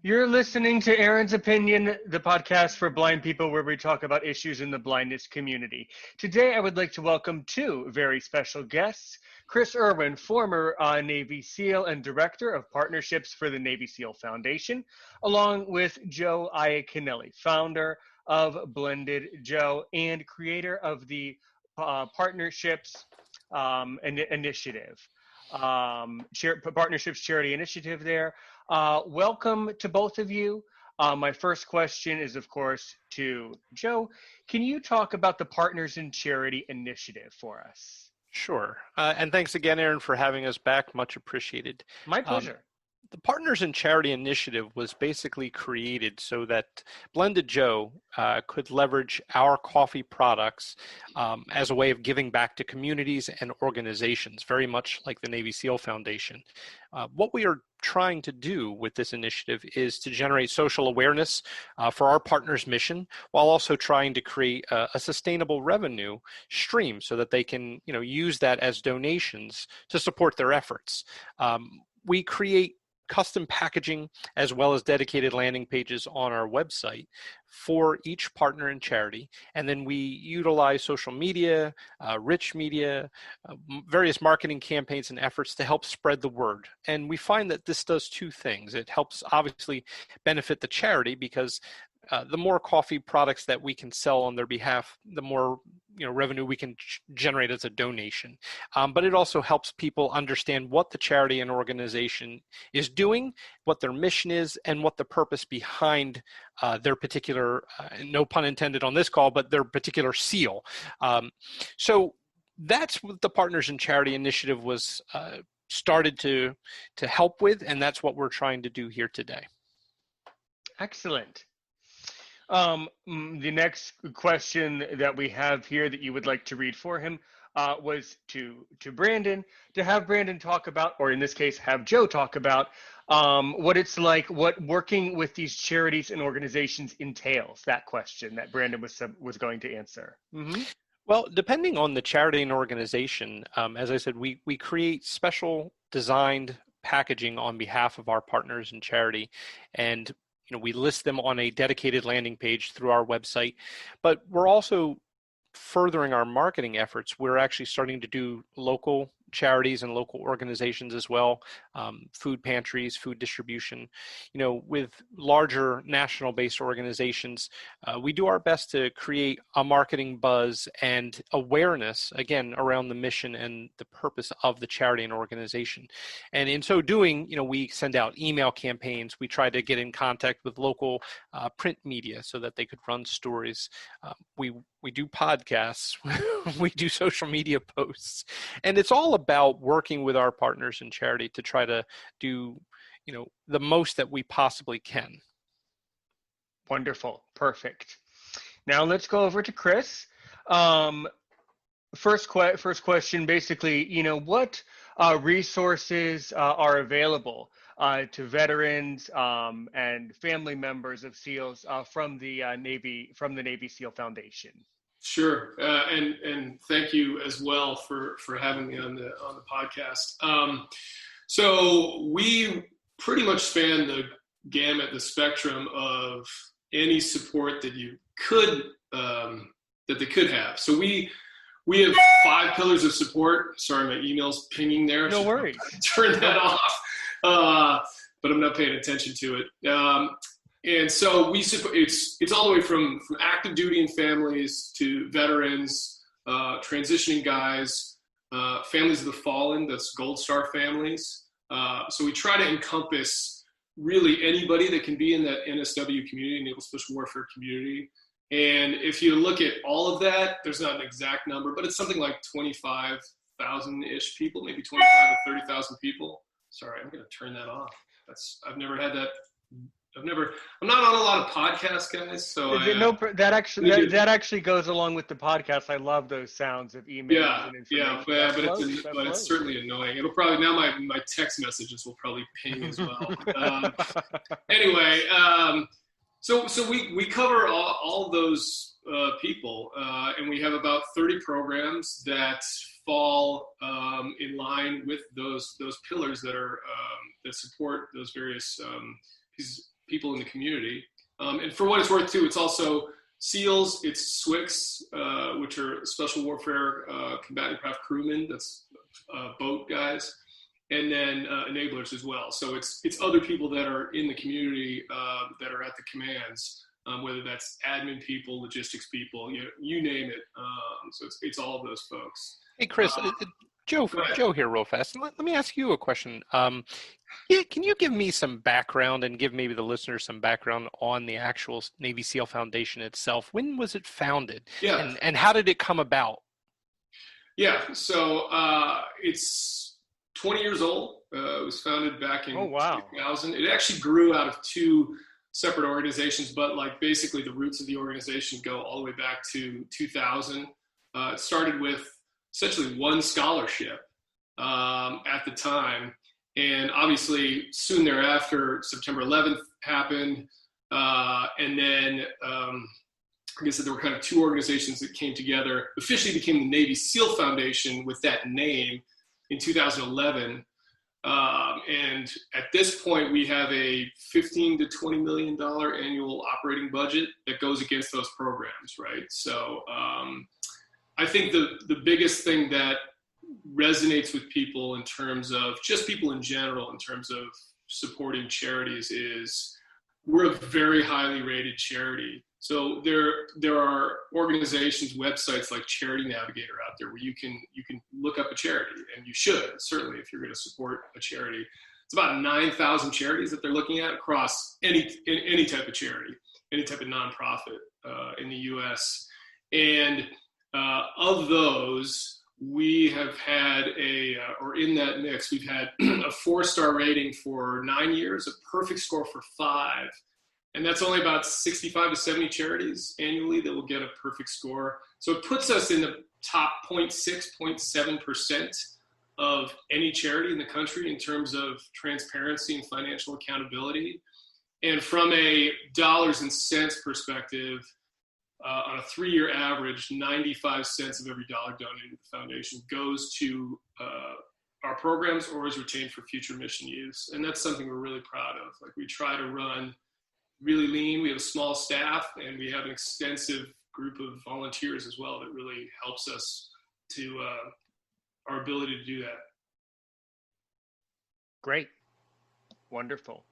You're listening to Aaron's Opinion, the podcast for blind people where we talk about issues in the blindness community. Today, I would like to welcome two very special guests. Chris Irwin, former Navy SEAL and Director of Partnerships for the Navy SEAL Foundation, along with Joe Iaconelli, founder of Blended Joe and creator of the Partnerships Initiative. Partnerships Charity Initiative there. Welcome to both of you. My first question is, of course, to Joe. Can you talk about the Partners in Charity Initiative for us? Sure. And thanks again, Aaron, for having us back. Much appreciated. My pleasure. The Partners in Charity Initiative was basically created so that Blended Joe could leverage our coffee products as a way of giving back to communities and organizations, very much like the Navy SEAL Foundation. What we are trying to do with this initiative is to generate social awareness for our partners' mission, while also trying to create a sustainable revenue stream so that they can, use that as donations to support their efforts. We create custom packaging as well as dedicated landing pages on our website for each partner in charity. And then we utilize social media, rich media, various marketing campaigns and efforts to help spread the word. And we find that this does two things. It helps obviously benefit the charity because the more coffee products that we can sell on their behalf, the more revenue we can generate as a donation. But it also helps people understand what the charity and organization is doing, what their mission is, and what the purpose behind their particular, no pun intended on this call, but their particular seal. So that's what the Partners in Charity Initiative was started to help with, and that's what we're trying to do here today. Excellent. The next question that we have here that you would like to read for him was to Brandon, to have Brandon talk about, or in this case, have Joe talk about what it's like, what working with these charities and organizations entails. That question that Brandon was going to answer. Mm-hmm. Well, depending on the charity and organization, as I said, we create special designed packaging on behalf of our partners in charity, and we list them on a dedicated landing page through our website, but we're also furthering our marketing efforts. We're actually starting to do local charities and local organizations as well, food pantries, food distribution. With larger national-based organizations, we do our best to create a marketing buzz and awareness, again, around the mission and the purpose of the charity and organization. And in so doing, we send out email campaigns. We try to get in contact with local print media so that they could run stories. We do podcasts, we do social media posts, and it's all about working with our partners in charity to try to do, the most that we possibly can. Wonderful. Perfect. Now let's go over to Chris. First question, basically, what resources are available to veterans and family members of SEALs from the Navy SEAL Foundation? Sure, and thank you as well for having me on the podcast. So we pretty much span the gamut, the spectrum of any support that you could that they could have. So we have 5 pillars of support. Sorry, my email's pinging there. No worries. Turn that off. But I'm not paying attention to it. And so it's all the way from active duty and families to veterans, transitioning guys, families of the fallen, that's Gold Star families. So we try to encompass really anybody that can be in that NSW community, Naval Special Warfare community. And if you look at all of that, there's not an exact number, but it's something like 25,000-ish people, maybe 25 to 30,000 people. Sorry, I'm going to turn that off. I've never had that. I'm not on a lot of podcasts, guys. So that actually goes along with the podcast. I love those sounds of emails and information. But it's certainly annoying. It'll probably, now my text messages will probably ping as well. Anyway, so we cover all those people, and we have about 30 programs that fall in line with those pillars that are that support those various people in the community. And for what it's worth, too, it's also SEALs, it's SWCS, which are Special Warfare Combatant Craft Crewmen, that's boat guys, and then enablers as well. So it's other people that are in the community that are at the commands, whether that's admin people, logistics people, you name it. So it's all of those folks. Hey, Chris, Joe here real fast. Let me ask you a question. Can you give me some background and give maybe the listeners some background on the actual Navy SEAL Foundation itself? When was it founded? Yeah. And how did it come about? Yeah, so it's 20 years old. It was founded back in 2000. It actually grew out of two separate organizations, but like basically the roots of the organization go all the way back to 2000. It started with essentially one scholarship at the time. And obviously soon thereafter, September 11th happened. And then, like I said, there were kind of two organizations that came together, officially became the Navy SEAL Foundation with that name in 2011. And at this point, we have a $15 to $20 million annual operating budget that goes against those programs, right? So I think the biggest thing that resonates with people in terms of just people in general, in terms of supporting charities, is we're a very highly rated charity. So there are organizations, websites like Charity Navigator out there where you can look up a charity, and you should, certainly, if you're going to support a charity. It's about 9,000 charities that they're looking at across any type of charity, any type of nonprofit in the U.S. And of those, we have had or in that mix, we've had a 4-star rating for 9 years, a perfect score for 5. And that's only about 65 to 70 charities annually that will get a perfect score. So it puts us in the top 0.6, 0.7% of any charity in the country in terms of transparency and financial accountability. And from a dollars and cents perspective, on a 3-year average, 95 cents of every dollar donated to the foundation goes to our programs or is retained for future mission use. And that's something we're really proud of. Like, we try to run really lean. We have a small staff, and we have an extensive group of volunteers as well that really helps us to our ability to do that. Great. Wonderful.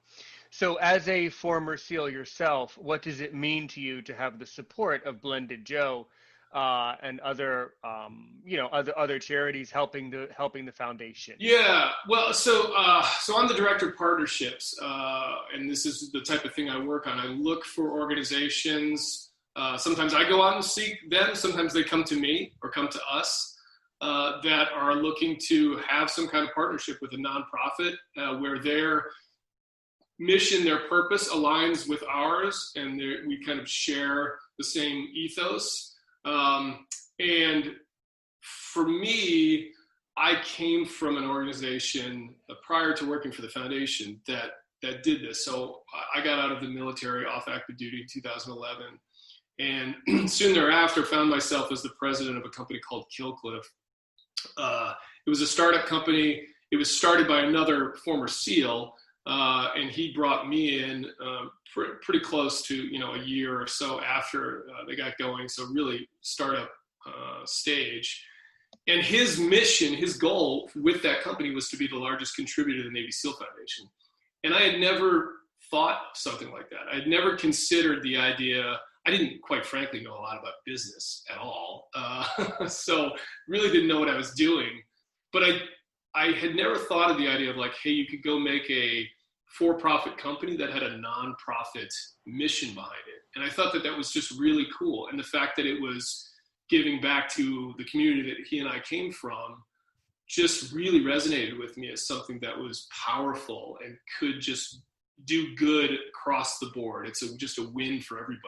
So as a former SEAL yourself, what does it mean to you to have the support of Blended Joe and other, other charities helping the foundation? Yeah, well, so I'm the director of partnerships, and this is the type of thing I work on. I look for organizations. Sometimes I go out and seek them. Sometimes they come to me or come to us that are looking to have some kind of partnership with a nonprofit where their mission, their purpose aligns with ours, and we kind of share the same ethos. And for me, I came from an organization prior to working for the foundation that did this. So I got out of the military off active duty in 2011, and soon thereafter found myself as the president of a company called Killcliff. It was a startup company. It was started by another former SEAL, and he brought me in pretty close to a year or so after they got going. So really startup stage. And his mission, his goal with that company was to be the largest contributor to the Navy SEAL Foundation. And I had never thought something like that. I had never considered the idea. I didn't, quite frankly, know a lot about business at all. So really didn't know what I was doing. But I had never thought of the idea of like, hey, you could go make a for-profit company that had a non-profit mission behind it. And I thought that was just really cool. And the fact that it was giving back to the community that he and I came from just really resonated with me as something that was powerful and could just do good across the board. It's just a win for everybody.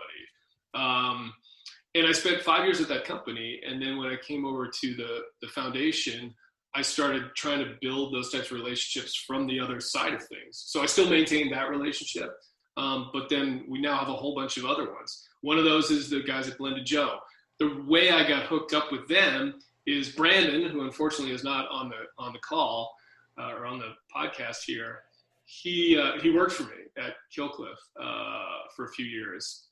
And I spent 5 years at that company. And then when I came over to the foundation, I started trying to build those types of relationships from the other side of things. So I still maintain that relationship, but then we now have a whole bunch of other ones. One of those is the guys at Blended Joe. The way I got hooked up with them is Brandon, who unfortunately is not on the call or on the podcast here. He worked for me, at Killcliff for a few years.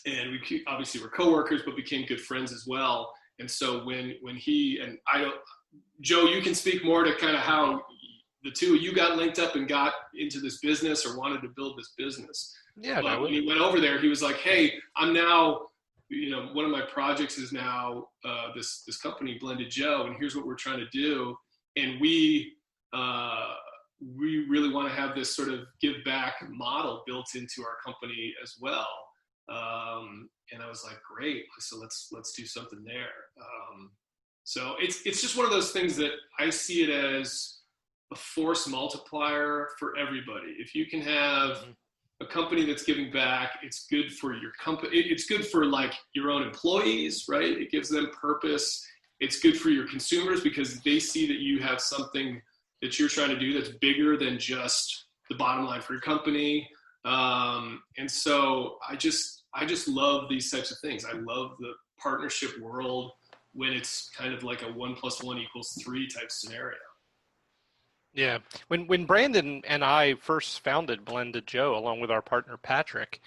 And we obviously were coworkers, but became good friends as well. And so when he and Joe, you can speak more to kind of how the two of you got linked up and got into this business or wanted to build this business. Yeah. But when he went over there, he was like, "Hey, I'm now, one of my projects is now this company, Blended Joe, and here's what we're trying to do. And we really want to have this sort of give back model built into our company as well." And I was like, "Great, so let's do something there." So it's just one of those things that I see it as a force multiplier for everybody. If you can have a company that's giving back, it's good for your company. It's good for like your own employees, right? It gives them purpose. It's good for your consumers because they see that you have something that you're trying to do that's bigger than just the bottom line for your company. And so I just love these types of things. I love the partnership world when it's kind of like a 1 + 1 = 3 type scenario. Yeah. When Brandon and I first founded Blended Joe, along with our partner Patrick,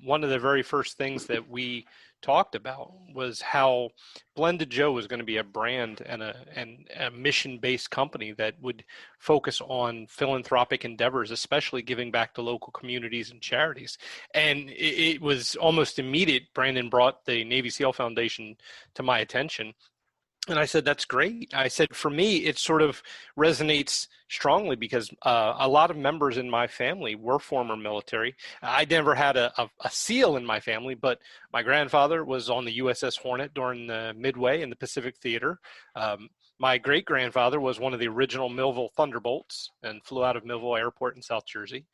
one of the very first things that we talked about was how Blended Joe was going to be a brand and a mission-based company that would focus on philanthropic endeavors, especially giving back to local communities and charities. And it was almost immediate. Brandon brought the Navy SEAL Foundation to my attention. And I said, "That's great." I said, "For me, it sort of resonates strongly because a lot of members in my family were former military. I never had a SEAL in my family, but my grandfather was on the USS Hornet during the Midway in the Pacific Theater. My great-grandfather was one of the original Millville Thunderbolts and flew out of Millville Airport in South Jersey.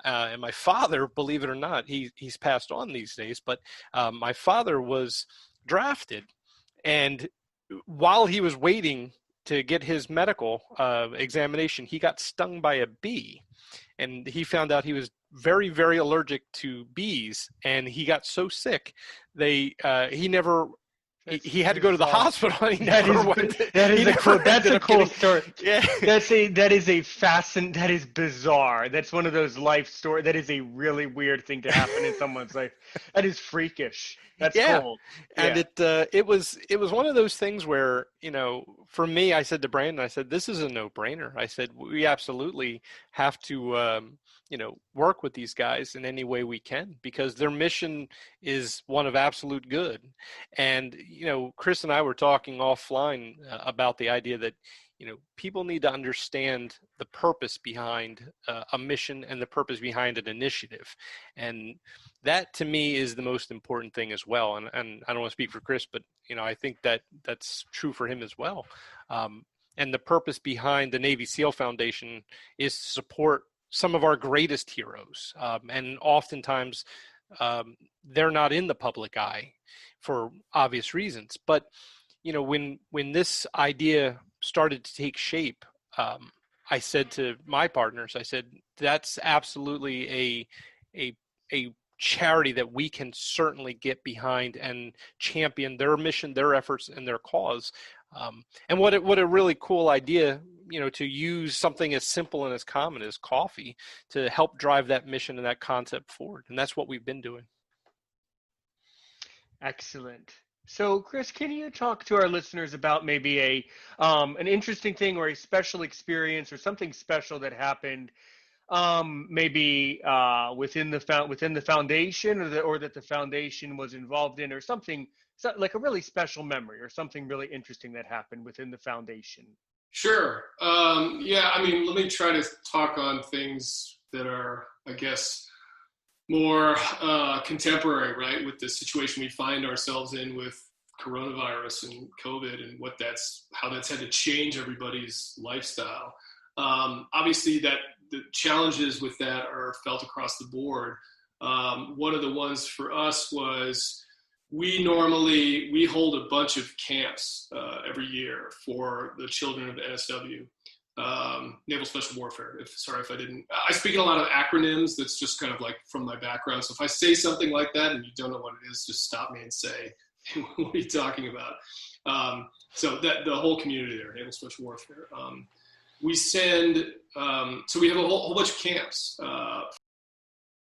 And my father, believe it or not, he's passed on these days, but my father was drafted. And while he was waiting to get his medical examination, he got stung by a bee, and he found out he was very, very allergic to bees, and he got so sick he had to go to the hospital. And That is a cool story. Yeah. That is bizarre. That's one of those life stories. That is a really weird thing to happen in someone's life. That is freakish. That's cool. And it was one of those things where, for me, I said to Brandon, I said, "This is a no-brainer." I said, "We absolutely have to work with these guys in any way we can because their mission is one of absolute good." And, Chris and I were talking offline about the idea that, people need to understand the purpose behind a mission and the purpose behind an initiative. And that to me is the most important thing as well. And I don't want to speak for Chris, but, I think that that's true for him as well. And the purpose behind the Navy SEAL Foundation is to support some of our greatest heroes. And oftentimes they're not in the public eye for obvious reasons. But, when this idea started to take shape, I said to my partners, I said, "That's absolutely a charity that we can certainly get behind and champion their mission, their efforts, and their cause." And what a really cool idea, to use something as simple and as common as coffee to help drive that mission and that concept forward. And that's what we've been doing. Excellent. So, Chris, can you talk to our listeners about maybe an interesting thing or a special experience or something special that happened, maybe within the foundation, or that the foundation was involved in, or something like a really special memory or something really interesting that happened within the foundation? Sure. Let me try to talk on things that are, I guess, more contemporary, right, with the situation we find ourselves in with coronavirus and COVID and how that's had to change everybody's lifestyle. Obviously, that the challenges with that are felt across the board. One of the ones for us was we hold a bunch of camps every year for the children of the NSW. Naval Special Warfare. If I didn't, I speak in a lot of acronyms. That's just kind of like from my background. So if I say something like that and you don't know what it is, just stop me and say, "What are you talking about?" So that the whole community there, Naval Special Warfare. we send, so we have a whole bunch of camps